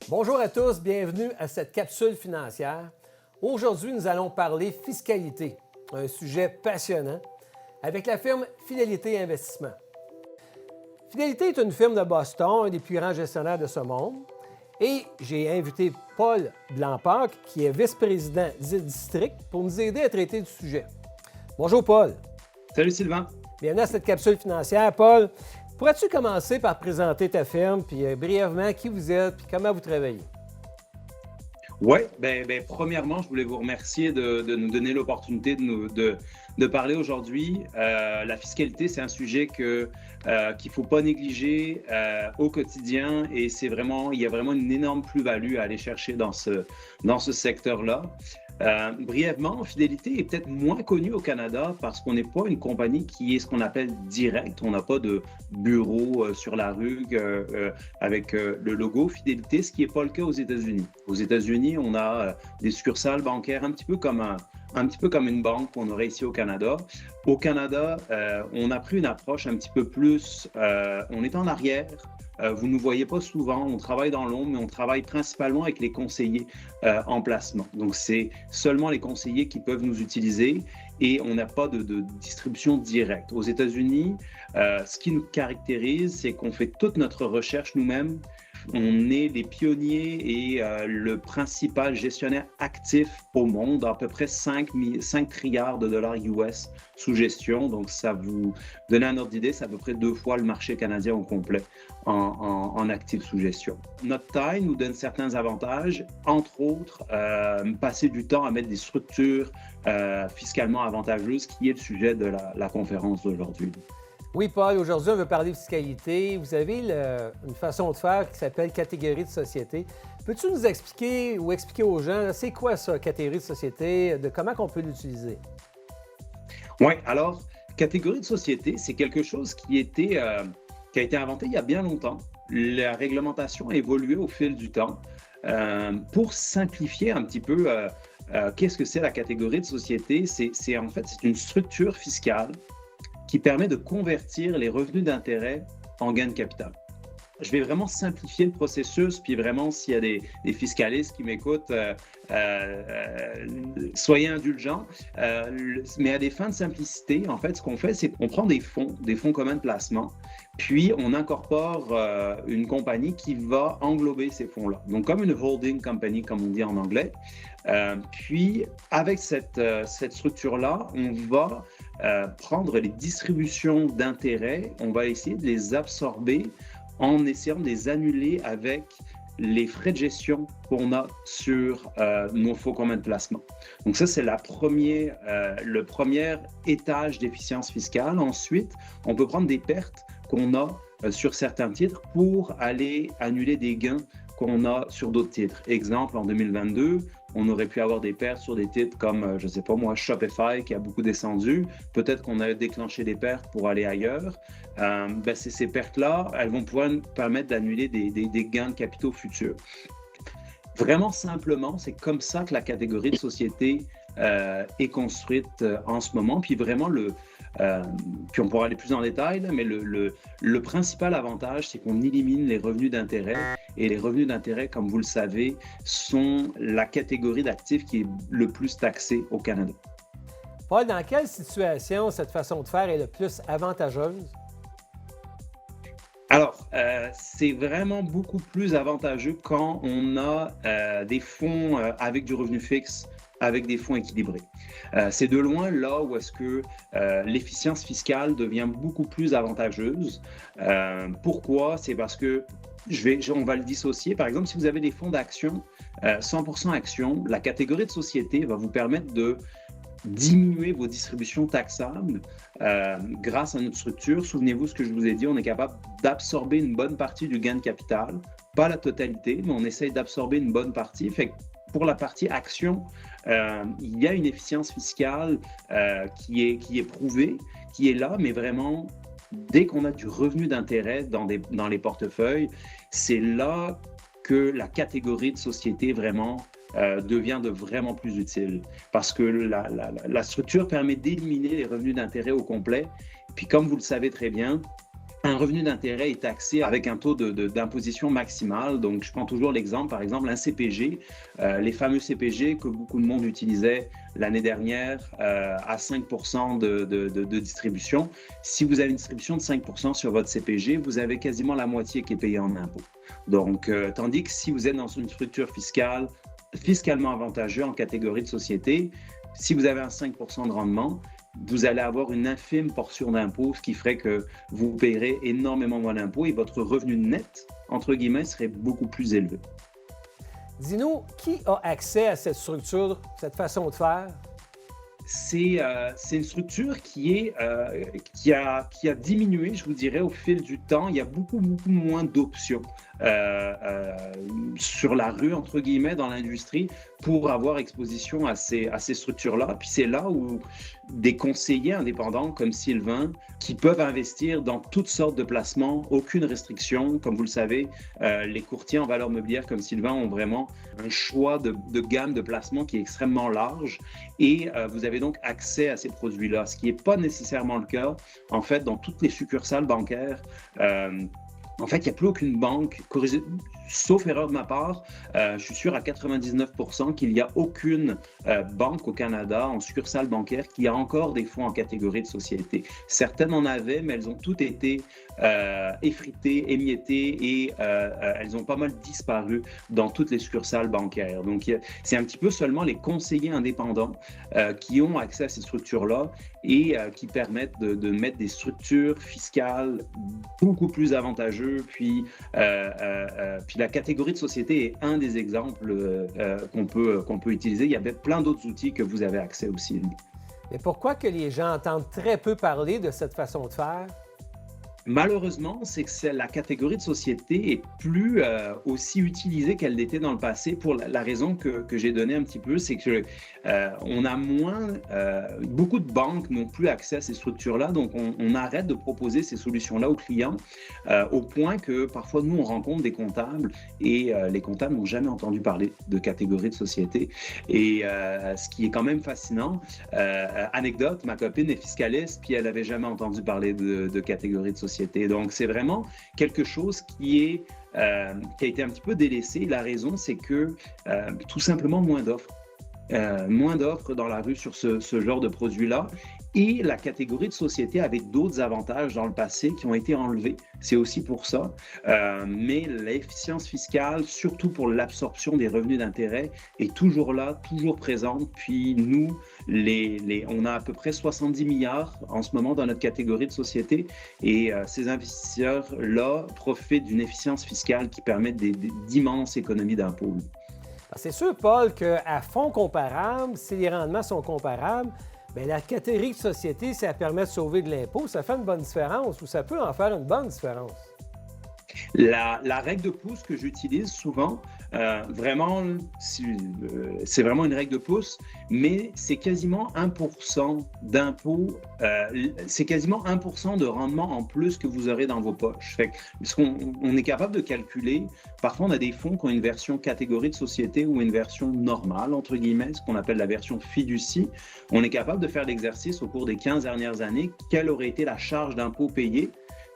Bonjour à tous, bienvenue à cette capsule financière. Aujourd'hui, nous allons parler fiscalité, un sujet passionnant, avec la firme Fidélité Investissement. Fidélité est une firme de Boston, un des plus grands gestionnaires de ce monde, et j'ai invité Paul Blancpac, qui est vice-président district, pour nous aider à traiter du sujet. Bonjour Paul. Salut Sylvain. Bienvenue à cette capsule financière. Paul, pourrais-tu commencer par présenter ta firme, puis brièvement qui vous êtes, puis comment vous travaillez? Oui, premièrement, je voulais vous remercier de nous donner l'opportunité de parler aujourd'hui. La fiscalité, c'est un sujet qu'il ne faut pas négliger au quotidien et il y a vraiment une énorme plus-value à aller chercher dans ce secteur-là. Brièvement, Fidélité est peut-être moins connue au Canada parce qu'on n'est pas une compagnie qui est ce qu'on appelle directe. On n'a pas de bureau sur la rue avec le logo Fidélité, ce qui n'est pas le cas aux États-Unis. Aux États-Unis, on a des succursales bancaires un petit peu comme une banque qu'on aurait ici au Canada. Au Canada, on a pris une approche un petit peu plus, on est en arrière. Vous ne nous voyez pas souvent, on travaille dans l'ombre, mais on travaille principalement avec les conseillers en placement. Donc, c'est seulement les conseillers qui peuvent nous utiliser et on n'a pas de distribution directe. Aux États-Unis, ce qui nous caractérise, c'est qu'on fait toute notre recherche nous-mêmes. On est les pionniers et le principal gestionnaire actif au monde, à peu près 5 trilliards de dollars US sous gestion. Donc, ça vous donne un ordre d'idée, c'est à peu près 2 fois le marché canadien au complet en actifs sous gestion. Notre taille nous donne certains avantages, entre autres, passer du temps à mettre des structures fiscalement avantageuses, qui est le sujet de la conférence d'aujourd'hui. Oui, Paul, aujourd'hui, on veut parler de fiscalité. Vous avez une façon de faire qui s'appelle catégorie de société. Peux-tu nous expliquer ou expliquer aux gens, c'est quoi ça, catégorie de société, de comment on peut l'utiliser? Oui, alors, catégorie de société, c'est quelque chose qui a été inventé il y a bien longtemps. La réglementation a évolué au fil du temps. Pour simplifier un petit peu, qu'est-ce que c'est la catégorie de société? C'est une structure fiscale qui permet de convertir les revenus d'intérêt en gains de capital. Je vais vraiment simplifier le processus, puis vraiment, s'il y a des fiscalistes qui m'écoutent, soyez indulgents. Mais à des fins de simplicité, en fait, ce qu'on fait, c'est qu'on prend des fonds communs de placement, puis on incorpore une compagnie qui va englober ces fonds-là. Donc, comme une holding company, comme on dit en anglais. Puis, avec cette structure-là, on va prendre les distributions d'intérêts, on va essayer de les absorber en essayant de les annuler avec les frais de gestion qu'on a sur nos fonds communs de placement. Donc ça, c'est le premier étage d'efficience fiscale. Ensuite, on peut prendre des pertes qu'on a sur certains titres pour aller annuler des gains qu'on a sur d'autres titres. Exemple, en 2022, on aurait pu avoir des pertes sur des titres comme, je ne sais pas moi, Shopify qui a beaucoup descendu. Peut-être qu'on a déclenché des pertes pour aller ailleurs. Ces pertes-là, elles vont pouvoir nous permettre d'annuler des gains de capitaux futurs. Vraiment simplement, c'est comme ça que la catégorie de société est construite en ce moment. Puis vraiment, puis on pourra aller plus en détail, mais le principal avantage, c'est qu'on élimine les revenus d'intérêt. Et les revenus d'intérêt, comme vous le savez, sont la catégorie d'actifs qui est le plus taxée au Canada. Paul, dans quelle situation cette façon de faire est le plus avantageuse? Alors, c'est vraiment beaucoup plus avantageux quand on a des fonds avec du revenu fixe, avec des fonds équilibrés. C'est de loin là où est-ce que l'efficience fiscale devient beaucoup plus avantageuse. Pourquoi? C'est parce que on va le dissocier. Par exemple, si vous avez des fonds d'actions, 100% actions, la catégorie de société va vous permettre de diminuer vos distributions taxables grâce à notre structure. Souvenez-vous ce que je vous ai dit, on est capable d'absorber une bonne partie du gain de capital, pas la totalité, mais on essaye d'absorber une bonne partie. Fait que pour la partie action, il y a une efficience fiscale qui est prouvée, qui est là, mais vraiment, dès qu'on a du revenu d'intérêt dans les portefeuilles, c'est là que la catégorie de société vraiment devient de vraiment plus utile. Parce que la structure permet d'éliminer les revenus d'intérêt au complet. Puis comme vous le savez très bien, un revenu d'intérêt est taxé avec un taux d'imposition maximal. Donc, je prends toujours l'exemple, par exemple, un CPG, les fameux CPG que beaucoup de monde utilisait l'année dernière à 5% de distribution. Si vous avez une distribution de 5% sur votre CPG, vous avez quasiment la moitié qui est payée en impôts. Donc, tandis que si vous êtes dans une structure fiscalement avantageuse en catégorie de société, si vous avez un 5% de rendement, vous allez avoir une infime portion d'impôt, ce qui ferait que vous payerez énormément moins d'impôts et votre revenu net, entre guillemets, serait beaucoup plus élevé. Dis-nous, qui a accès à cette structure, cette façon de faire? C'est une structure qui a diminué, je vous dirais, au fil du temps. Il y a beaucoup moins d'options sur la rue, entre guillemets, dans l'industrie, pour avoir exposition à ces structures-là. Puis c'est là où des conseillers indépendants comme Sylvain, qui peuvent investir dans toutes sortes de placements, aucune restriction. Comme vous le savez, les courtiers en valeurs mobilières comme Sylvain ont vraiment un choix de gamme de placements qui est extrêmement large et vous avez donc accès à ces produits-là, ce qui n'est pas nécessairement le cas, en fait, dans toutes les succursales bancaires. En fait, il n'y a plus aucune banque, sauf erreur de ma part, je suis sûr à 99% qu'il n'y a aucune banque au Canada en succursale bancaire qui a encore des fonds en catégorie de société. Certaines en avaient, mais elles ont toutes été effritées, émiettées et elles ont pas mal disparu dans toutes les succursales bancaires. Donc, c'est un petit peu seulement les conseillers indépendants qui ont accès à ces structures-là et qui permettent de mettre des structures fiscales beaucoup plus avantageuses. Puis la catégorie de société est un des exemples qu'on peut utiliser. Il y avait plein d'autres outils que vous avez accès aussi. Mais pourquoi que les gens entendent très peu parler de cette façon de faire? Malheureusement, c'est que la catégorie de société est plus aussi utilisée qu'elle l'était dans le passé pour la raison que j'ai donnée un petit peu, c'est que on a beaucoup de banques n'ont plus accès à ces structures-là, donc on arrête de proposer ces solutions-là aux clients au point que parfois nous on rencontre des comptables et les comptables n'ont jamais entendu parler de catégorie de société et ce qui est quand même fascinant. Anecdote, ma copine est fiscaliste puis elle n'avait jamais entendu parler de catégorie de société. Donc, c'est vraiment quelque chose qui a été un petit peu délaissé. La raison, c'est que tout simplement moins d'offres. Moins d'offres dans la rue sur ce genre de produits-là. Et la catégorie de société avait d'autres avantages dans le passé qui ont été enlevés. C'est aussi pour ça. Mais l'efficience fiscale, surtout pour l'absorption des revenus d'intérêt, est toujours là, toujours présente. Puis nous, on a à peu près 70 milliards en ce moment dans notre catégorie de société. Et ces investisseurs-là profitent d'une efficience fiscale qui permet d'immenses économies d'impôts. C'est sûr, Paul, qu'à fonds comparables, si les rendements sont comparables, bien, la catégorie de société, ça permet de sauver de l'impôt, ça fait une bonne différence ou ça peut en faire une bonne différence. La règle de Pouce que j'utilise souvent, vraiment, c'est vraiment une règle de Pouce, mais c'est quasiment 1% d'impôt, c'est quasiment 1% de rendement en plus que vous aurez dans vos poches. Fait que, parce qu'on est capable de calculer, parfois on a des fonds qui ont une version catégorie de société ou une version normale, entre guillemets, ce qu'on appelle la version fiducie. On est capable de faire l'exercice au cours des 15 dernières années, quelle aurait été la charge d'impôt payée.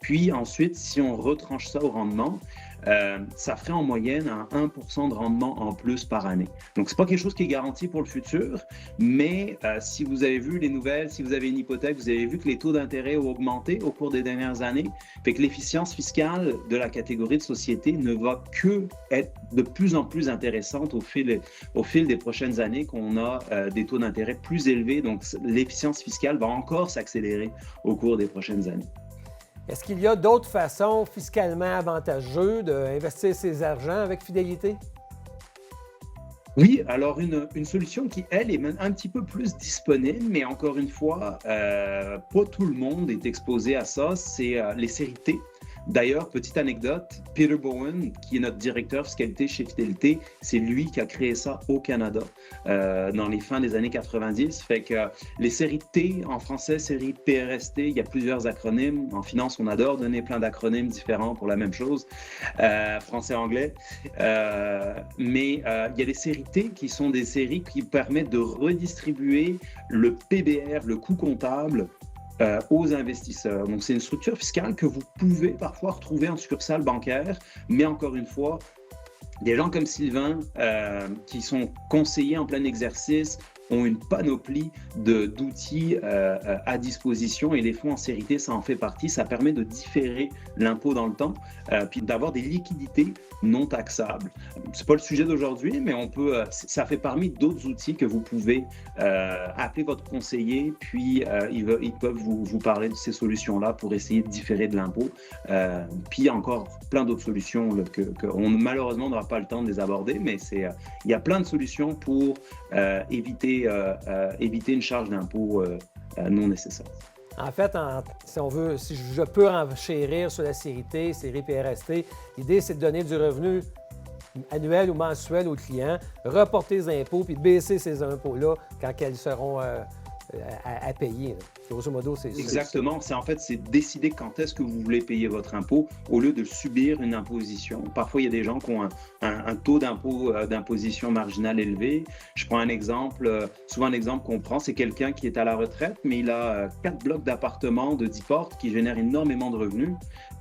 Puis ensuite, si on retranche ça au rendement, ça ferait en moyenne un 1% de rendement en plus par année. Donc, ce n'est pas quelque chose qui est garanti pour le futur, mais si vous avez vu les nouvelles, si vous avez une hypothèque, vous avez vu que les taux d'intérêt ont augmenté au cours des dernières années, fait que l'efficience fiscale de la catégorie de société ne va que être de plus en plus intéressante au fil des prochaines années qu'on a des taux d'intérêt plus élevés. Donc, l'efficience fiscale va encore s'accélérer au cours des prochaines années. Est-ce qu'il y a d'autres façons fiscalement avantageuses d'investir ses argents avec fidélité? Oui, alors une solution qui, elle, est même un petit peu plus disponible, mais encore une fois, pas tout le monde est exposé à ça, c'est les séries T. D'ailleurs, petite anecdote, Peter Bowen, qui est notre directeur fiscalité chez Fidélité, c'est lui qui a créé ça au Canada dans les fins des années 90. Fait que les séries T, en français, série PRST, il y a plusieurs acronymes. En finance, on adore donner plein d'acronymes différents pour la même chose, français-anglais. Mais il y a les séries T qui sont des séries qui permettent de redistribuer le PBR, le coût comptable, aux investisseurs. Donc, c'est une structure fiscale que vous pouvez parfois retrouver en succursale bancaire, mais encore une fois, des gens comme Sylvain, qui sont conseillers en plein exercice, ont une panoplie d'outils à disposition et les fonds ancienneté, ça en fait partie. Ça permet de différer l'impôt dans le temps, puis d'avoir des liquidités non taxables. C'est pas le sujet d'aujourd'hui, mais ça fait parmi d'autres outils que vous pouvez appeler votre conseiller, puis ils peuvent vous parler de ces solutions-là pour essayer de différer de l'impôt. Puis encore plein d'autres solutions qu'on malheureusement n'aura pas le temps de les aborder, mais il y a plein de solutions pour éviter une charge d'impôt non nécessaire. En fait, si je peux enchérir sur la série T, série PRST, l'idée, c'est de donner du revenu annuel ou mensuel aux clients, reporter les impôts, puis de baisser ces impôts-là quand elles seront à payer. Grosso modo, c'est exactement. C'est décider quand est-ce que vous voulez payer votre impôt au lieu de subir une imposition. Parfois, il y a des gens qui ont un taux d'imposition marginal élevé. Je prends un exemple. Souvent, un exemple qu'on prend, c'est quelqu'un qui est à la retraite, mais il a 4 blocs d'appartements de 10 portes qui génèrent énormément de revenus.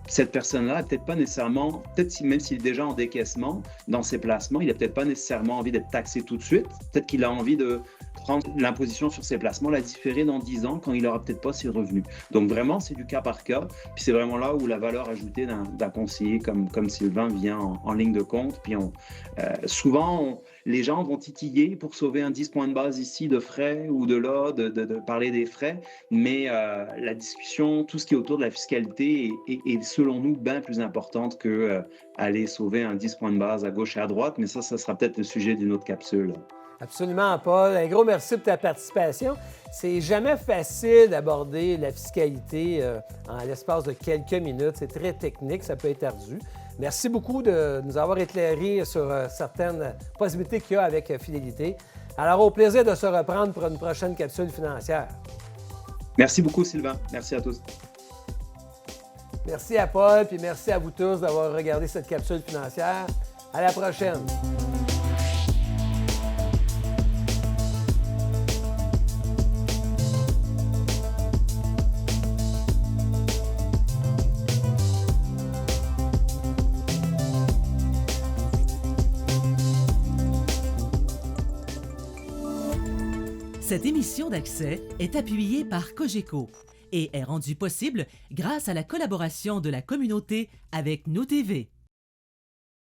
Cette personne-là n'a peut-être pas nécessairement, même s'il est déjà en décaissement dans ses placements, il n'a peut-être pas nécessairement envie d'être taxé tout de suite. Peut-être qu'il a envie de prendre l'imposition sur ses placements, la différer dans 10 ans quand il n'aura peut-être pas ses revenus. Donc vraiment, c'est du cas par cas. Puis c'est vraiment là où la valeur ajoutée d'un conseiller comme Sylvain vient en ligne de compte. Puis souvent, les gens vont titiller pour sauver un 10 points de base ici de frais ou de là, de parler des frais. Mais la discussion, tout ce qui est autour de la fiscalité est selon nous bien plus importante que aller sauver un 10 points de base à gauche et à droite. Mais ça sera peut-être le sujet d'une autre capsule. Absolument, Paul. Un gros merci pour ta participation. C'est jamais facile d'aborder la fiscalité en l'espace de quelques minutes. C'est très technique, ça peut être ardu. Merci beaucoup de nous avoir éclairé sur certaines possibilités qu'il y a avec Fidélité. Alors, au plaisir de se reprendre pour une prochaine capsule financière. Merci beaucoup, Sylvain. Merci à tous. Merci à Paul, puis merci à vous tous d'avoir regardé cette capsule financière. À la prochaine. Cette émission d'Accès est appuyée par Cogeco et est rendue possible grâce à la collaboration de la communauté avec Nous TV.